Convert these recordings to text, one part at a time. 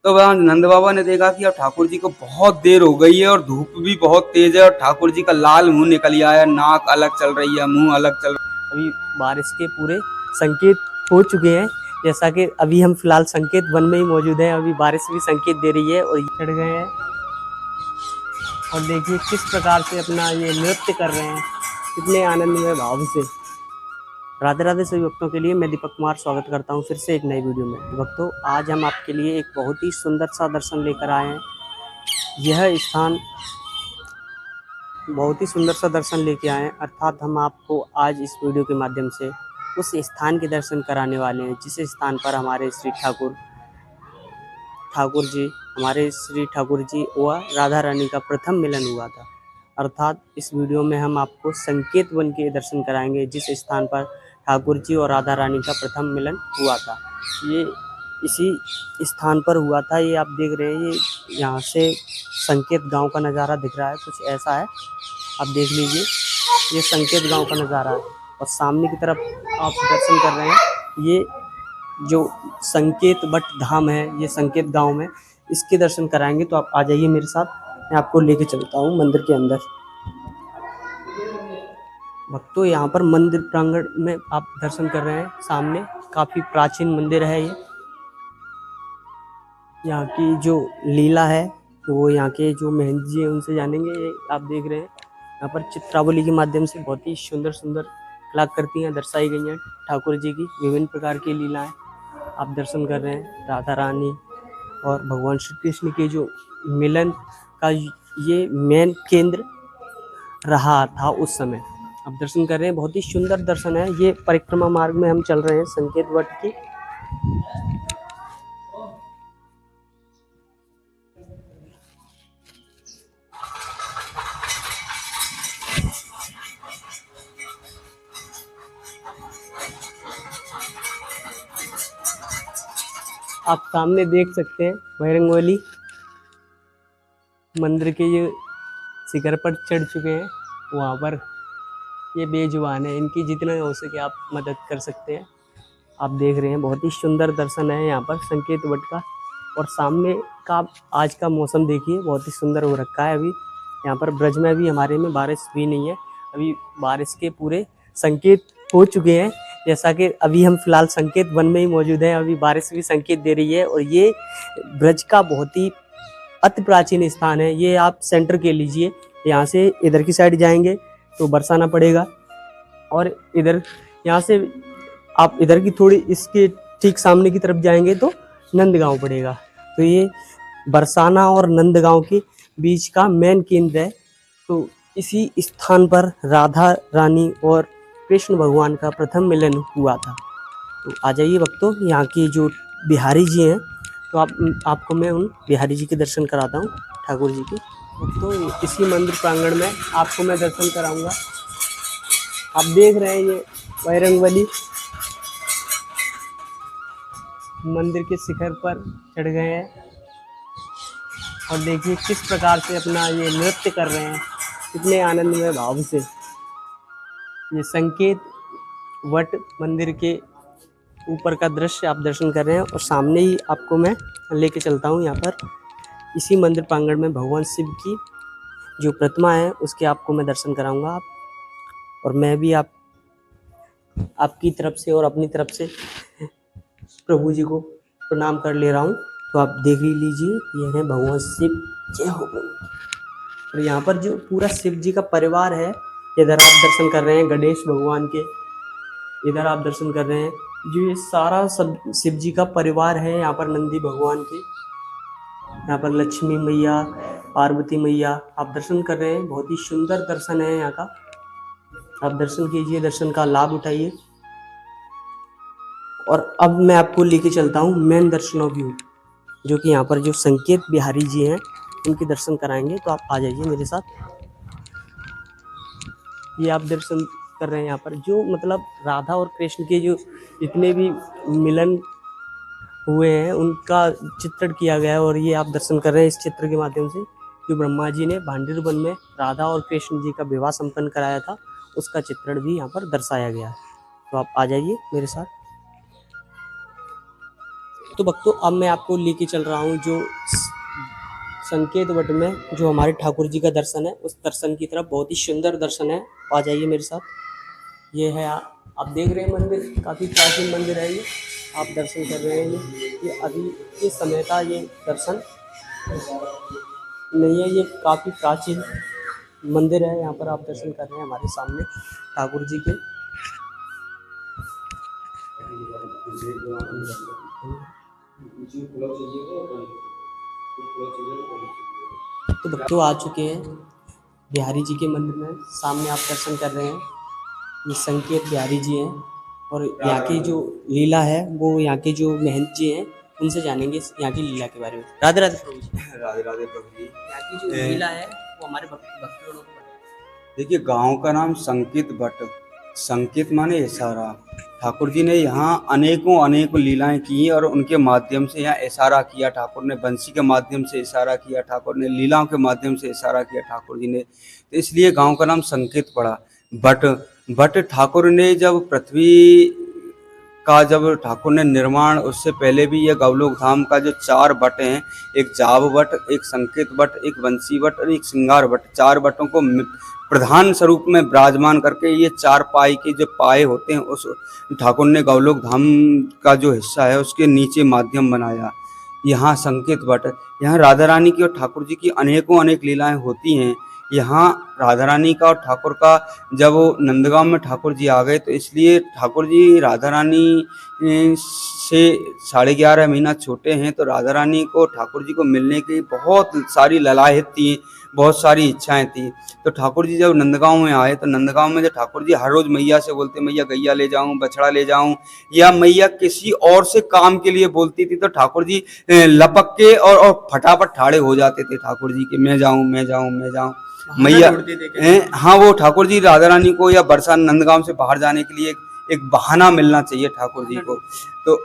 तो वहाँ नंद बाबा ने देखा कि अब ठाकुर जी को बहुत देर हो गई है और धूप भी बहुत तेज है और ठाकुर जी का लाल मुंह निकल आया है, नाक अलग चल रही है, मुंह अलग चल रहा है। अभी बारिश के पूरे संकेत हो चुके हैं। जैसा कि अभी हम फिलहाल संकेत वन में ही मौजूद हैं। अभी बारिश भी संकेत दे रही है और चढ़ गए हैं और देखिए किस प्रकार से अपना ये नृत्य कर रहे हैं, कितने आनंदमय भाव से। राधे राधे सभी भक्तों के लिए मैं दीपक कुमार स्वागत करता हूं फिर से एक नई वीडियो में। तो भक्तों, आज हम आपके लिए एक बहुत ही सुंदर सा दर्शन लेकर आए हैं। यह स्थान बहुत ही सुंदर सा दर्शन लेके आए हैं, अर्थात हम आपको आज इस वीडियो के माध्यम से उस स्थान के दर्शन कराने वाले हैं जिस स्थान पर हमारे श्री ठाकुर जी व राधा रानी का प्रथम मिलन हुआ था। अर्थात इस वीडियो में हम आपको संकेत वन के दर्शन कराएंगे जिस स्थान पर ठाकुर जी और राधा रानी का प्रथम मिलन हुआ था। ये इसी स्थान पर हुआ था। ये आप देख रहे हैं, ये यहाँ से संकेत गांव का नज़ारा दिख रहा है, कुछ ऐसा है, आप देख लीजिए। ये संकेत गांव का नज़ारा है और सामने की तरफ आप दर्शन कर रहे हैं, ये जो संकेत वट धाम है, ये संकेत गांव में, इसके दर्शन कराएंगे। तो आप आ जाइए मेरे साथ, मैं आपको लेके चलता हूँ मंदिर के अंदर। भक्तों, यहाँ पर मंदिर प्रांगण में आप दर्शन कर रहे हैं, सामने काफ़ी प्राचीन मंदिर है। ये यहाँ की जो लीला है वो यहाँ के जो महंत जी हैं उनसे जानेंगे। ये आप देख रहे हैं, यहाँ पर चित्रावली के माध्यम से बहुत ही सुंदर सुंदर कलाकृतियाँ दर्शाई गई हैं। ठाकुर जी की विभिन्न प्रकार की लीलाएं आप दर्शन कर रहे हैं। राधा रानी और भगवान श्री कृष्ण के जो मिलन का ये मेन केंद्र रहा था उस समय, आप दर्शन कर रहे हैं। बहुत ही सुंदर दर्शन है। ये परिक्रमा मार्ग में हम चल रहे हैं संकेत वट की। आप सामने देख सकते हैं बजरंगबली मंदिर के ये शिखर पर चढ़ चुके हैं। वहाँ पर ये बेजुबान है, इनकी जितना हो सके आप मदद कर सकते हैं। आप देख रहे हैं, बहुत ही सुंदर दर्शन है यहाँ पर संकेत वट का। और सामने का आज का मौसम देखिए, बहुत ही सुंदर हो रखा है। अभी यहाँ पर ब्रज में अभी हमारे में बारिश भी नहीं है। अभी बारिश के पूरे संकेत हो चुके हैं। जैसा कि अभी हम फिलहाल संकेत वन में ही मौजूद हैं। अभी बारिश भी संकेत दे रही है और ये ब्रज का बहुत ही अति प्राचीन स्थान है। ये आप सेंटर के लीजिए, यहाँ से इधर की साइड जाएंगे तो बरसाना पड़ेगा और इधर यहाँ से आप इधर की थोड़ी इसके ठीक सामने की तरफ जाएंगे तो नंदगांव पड़ेगा। तो ये बरसाना और नंदगांव के बीच का मेन केंद्र है। तो इसी स्थान पर राधा रानी और कृष्ण भगवान का प्रथम मिलन हुआ था। तो आ जाइए भक्तों, यहाँ की जो बिहारी जी हैं, तो आपको मैं उन बिहारी जी के दर्शन कराता हूँ, ठाकुर जी के। तो इसी मंदिर प्रांगण में आपको मैं दर्शन कराऊंगा। आप देख रहे हैं, ये बजरंगबली मंदिर के शिखर पर चढ़ गए हैं और देखिए किस प्रकार से अपना ये नृत्य कर रहे हैं, कितने आनंदमय भाव से। ये संकेत वट मंदिर के ऊपर का दृश्य आप दर्शन कर रहे हैं और सामने ही आपको मैं लेके चलता हूँ। यहाँ पर इसी मंदिर प्रांगण में भगवान शिव की जो प्रतिमा है उसके आपको मैं दर्शन कराऊंगा। आप और मैं भी आपकी तरफ से और अपनी तरफ से प्रभु जी को प्रणाम कर ले रहा हूँ। तो आप देख ही लीजिए, ये है भगवान शिव, जय हो। और यहाँ पर जो पूरा शिव जी का परिवार है, इधर आप दर्शन कर रहे हैं गणेश भगवान के, इधर आप दर्शन कर रहे हैं जो ये सारा सब शिव जी का परिवार है। यहाँ पर नंदी भगवान के, यहाँ पर लक्ष्मी मैया, पार्वती मैया आप दर्शन कर रहे हैं। बहुत ही सुंदर दर्शन है यहाँ का। आप दर्शन कीजिए, दर्शन का लाभ उठाइए। और अब मैं आपको लेके चलता हूँ मेन दर्शनों व्यू, जो कि यहाँ पर जो संकेत बिहारी जी हैं उनके दर्शन कराएंगे। तो आप आ जाइए मेरे साथ। ये आप दर्शन कर रहे हैं, यहाँ पर जो मतलब राधा और कृष्ण के जो जितने भी मिलन हुए हैं उनका चित्रण किया गया है। और ये आप दर्शन कर रहे हैं इस चित्र के माध्यम से, जो ब्रह्मा जी ने भांडीर वन में राधा और कृष्ण जी का विवाह संपन्न कराया था, उसका चित्रण भी यहाँ पर दर्शाया गया है। तो आप आ जाइए मेरे साथ। तो भक्तों अब मैं आपको लेके चल रहा हूँ जो संकेत वट में जो हमारे ठाकुर जी का दर्शन है, उस दर्शन की तरफ। बहुत ही सुंदर दर्शन है, आ जाइए मेरे साथ। ये है आप देख रहे हैं मंदिर, काफ़ी प्राचीन मंदिर है ये, आप दर्शन कर रहे हैं। ये अभी के समय का ये दर्शन नहीं है, ये काफ़ी प्राचीन मंदिर है। यहाँ पर आप दर्शन कर रहे हैं हमारे सामने ठाकुर जी के। तो भक्तों आ चुके हैं बिहारी जी के मंदिर में, सामने आप दर्शन कर रहे हैं। ये संकेत बिहारी जी हैं और यहाँ की जो लीला है वो यहाँ के जो महंत जी हैं उनसे जानेंगे यहाँ की लीला के बारे में। राधे राधे प्रभु जी। राधे राधे प्रभु जी। यहाँ की जो लीला है वो हमारे भक्तों को बताइए। देखिए, गांव का नाम संकेत भट्ट, संकेत माने इशारा। ठाकुर जी ने यहाँ अनेकों लीलाएं की और उनके माध्यम से यहाँ इशारा किया। ठाकुर ने बंसी के माध्यम से इशारा किया, ठाकुर ने लीलाओं के माध्यम से इशारा किया ठाकुर जी ने, तो इसलिए गांव का नाम संकेत पड़ा। भट्ट ठाकुर ने जब पृथ्वी का जब ठाकुर ने निर्माण, उससे पहले भी यह गौलोक धाम का जो 4 भट्ट हैं, एक जाव भट्ट, एक संकेत भट्ट, एक बंसी भट्ट और एक श्रृंगार भट्ट, 4 भट्टों को प्रधान स्वरूप में विराजमान करके ये 4 पाई के जो पाए होते हैं उस ठाकुर ने गौलोक धाम का जो हिस्सा है उसके नीचे माध्यम बनाया। यहाँ संकेत भट्ट, यहाँ राधा रानी की और ठाकुर जी की अनेक लीलाएं होती हैं। यहाँ राधा रानी का और ठाकुर का जब वो नंदगांव में ठाकुर जी आ गए तो इसलिए ठाकुर जी राधा रानी से 11.5 महीना छोटे हैं, तो राधा रानी को ठाकुर जी को मिलने की बहुत सारी ललाहित थी, बहुत सारी इच्छाएं थी। तो ठाकुर जी जब नंदगांव में आए तो नंदगांव में जब ठाकुर जी हर रोज़ मैया से बोलते, मैया गैया ले जाऊं, बछड़ा ले जाऊं, या मैया किसी और से काम के लिए बोलती थी तो ठाकुर जी लपक के और फटाफट ठाड़े हो जाते थे ठाकुर जी के, मैं जाऊं मैं जाऊं मैं जाऊं मैया। हाँ, वो ठाकुर जी राधा रानी को या बरसा नंदगांव से बाहर जाने के लिए एक बहाना मिलना चाहिए ठाकुर जी को, तो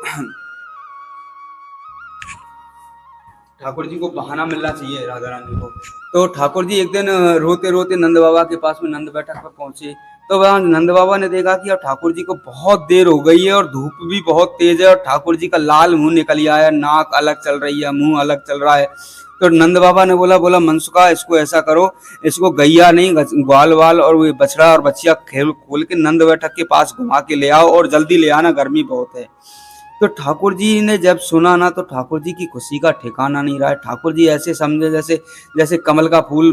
ठाकुर जी को बहाना मिलना चाहिए राधा रानी को। तो ठाकुर जी एक दिन रोते रोते नंद बाबा के पास में नंद बैठक पर पहुंचे, तो वहाँ नंद बाबा ने देखा कि अब ठाकुर जी को बहुत देर हो गई है और धूप भी बहुत तेज है और ठाकुर जी का लाल मुंह निकल आया है, नाक अलग चल रही है, मुंह अलग चल रहा है। तो नंद बाबा ने बोला मनसुखा, इसको ऐसा करो, इसको गैया नहीं ग्वाल वाल और वो बछड़ा और बच्चिया खोल के नंद बैठक के पास घुमा के ले आओ और जल्दी ले आना, गर्मी बहुत है। तो ठाकुर जी ने जब सुना ना तो ठाकुर जी की खुशी का ठिकाना नहीं रहा है। ठाकुर जी ऐसे समझे जैसे कमल का फूल,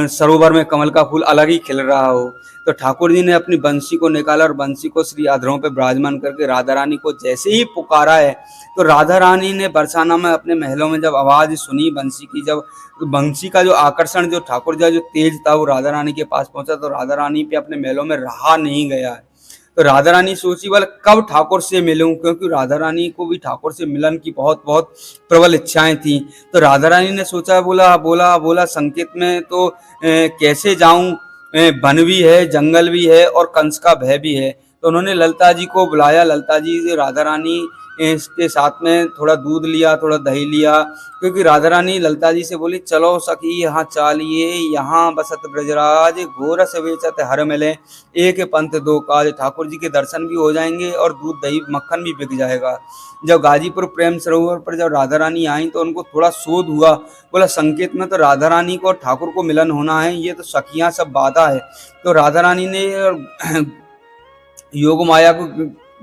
सरोवर में कमल का फूल अलग ही खिल रहा हो। तो ठाकुर जी ने अपनी बंसी को निकाला और बंसी को श्री अधरों पे विराजमान करके राधा रानी को जैसे ही पुकारा है, तो राधा रानी ने बरसाना में अपने महलों में जब आवाज़ सुनी बंसी की, जब बंसी का जो आकर्षण जो ठाकुर जी जो तेज था वो राधा रानी के पास पहुंचा, तो राधा रानी पे अपने महलों में रहा नहीं गया है। तो राधा रानी सोची बोले कब ठाकुर से मिलूं, क्योंकि राधा रानी को भी ठाकुर से मिलन की बहुत प्रबल इच्छाएं थी। तो राधा रानी ने सोचा, बोला संकेत में तो कैसे जाऊं, वन भी है, जंगल भी है और कंस का भय भी है। तो उन्होंने ललता जी को बुलाया। ललता जी से राधा रानी इसके साथ में थोड़ा दूध लिया, थोड़ा दही लिया, क्योंकि राधा रानी ललता जी से बोली, चलो सखी यहाँ चालिए, यहाँ बसत ब्रजराज, गोरस बेचत हर मिले, एक पंथ दो काज। ठाकुर जी के दर्शन भी हो जाएंगे और दूध दही मक्खन भी बिक जाएगा। जब गाजीपुर प्रेम सरोवर पर जब राधा रानी आई तो उनको थोड़ा शोध हुआ, बोला संकेत में तो राधा रानी को और ठाकुर को मिलन होना है, ये तो सखियाँ सब बाधा है। तो राधा रानी ने योग माया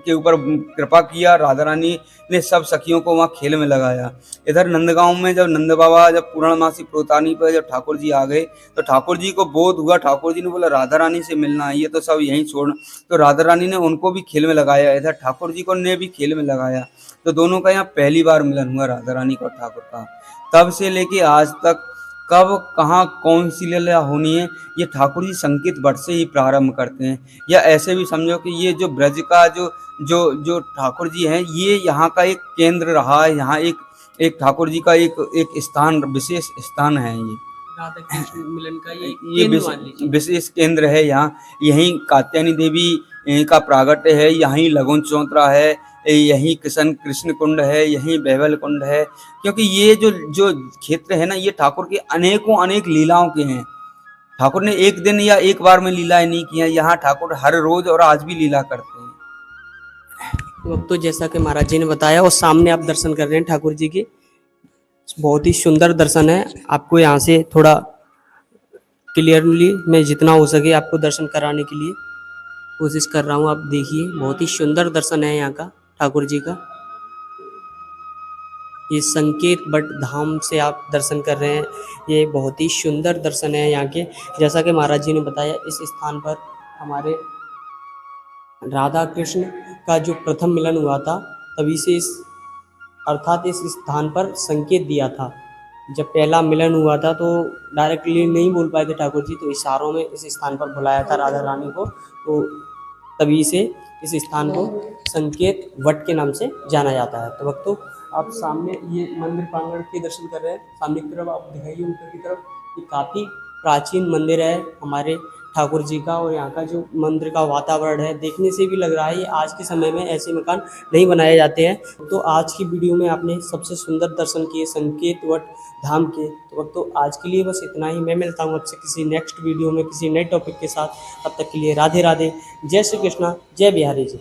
के ऊपर कृपा किया। राधा रानी ने सब सखियों को वहाँ खेल में लगाया। इधर नंदगांव में जब नंद बाबा जब पूर्णमासी प्रोतानी पर जब ठाकुर जी आ गए तो ठाकुर जी को बोध हुआ। ठाकुर जी ने बोला राधा रानी से मिलना है, ये तो सब यहीं छोड़। तो राधा रानी ने उनको भी खेल में लगाया, इधर ठाकुर जी को ने भी खेल में लगाया। तो दोनों का यहाँ पहली बार मिलन हुआ राधा रानी का और ठाकुर का। तब से लेके आज तक कब कहाँ कौन सी लीला होनी है, ये ठाकुर जी संकेत भट्ट से ही प्रारंभ करते हैं। या ऐसे भी समझो कि ये जो ब्रज का जो ठाकुर जी हैं, ये यहाँ का एक केंद्र रहा है। यहाँ एक ठाकुर जी का एक स्थान, विशेष स्थान है। ये राधा कृष्ण मिलन का ये विशेष केंद्र है। यहाँ यहीं कात्यायनी देवी का प्रागट्य है, यहीं लगन चौतरा है, यहीं कृष्ण कुंड है, यहीं बैवल कुंड है। क्योंकि ये जो क्षेत्र है ना, ये ठाकुर के अनेक लीलाओं के हैं। ठाकुर ने एक दिन या एक बार में लीलाएं नहीं की हैं, यहाँ ठाकुर हर रोज और आज भी लीला करते हैं। तो अब तो जैसा कि महाराज जी ने बताया और सामने आप दर्शन कर रहे हैं ठाकुर जी के, बहुत ही सुंदर दर्शन है। आपको यहाँ से थोड़ा क्लियरली मैं जितना हो सके आपको दर्शन कराने के लिए कोशिश कर रहा हूँ। आप देखिए बहुत ही सुंदर दर्शन है यहाँ का ठाकुर जी का। ये संकेत बट धाम से आप दर्शन कर रहे हैं, ये बहुत ही सुंदर दर्शन है यहाँ के। जैसा कि महाराज जी ने बताया इस स्थान पर हमारे राधा कृष्ण का जो प्रथम मिलन हुआ था तभी से इस अर्थात इस स्थान पर संकेत दिया था। जब पहला मिलन हुआ था तो डायरेक्टली नहीं बोल पाए थे ठाकुर जी, तो इशारों में इस स्थान पर बुलाया था राधा रानी को, तो तभी से इस स्थान को संकेत वट के नाम से जाना जाता है। तो भक्तों आप सामने ये मंदिर प्रांगण के दर्शन कर रहे हैं, सामने की तरफ आप दिखाइए ऊपर की तरफ, ये काफ़ी प्राचीन मंदिर है हमारे ठाकुर जी का। और यहाँ का जो मंदिर का वातावरण है देखने से भी लग रहा है ये आज के समय में ऐसे मकान नहीं बनाए जाते हैं। तो आज की वीडियो में आपने सबसे सुंदर दर्शन किए संकेत वट धाम के। तो आज के लिए बस इतना ही। मैं मिलता हूँ आपसे किसी नेक्स्ट वीडियो में किसी नए टॉपिक के साथ। तब तक के लिए राधे राधे, जय श्री कृष्णा, जय बिहारी जी।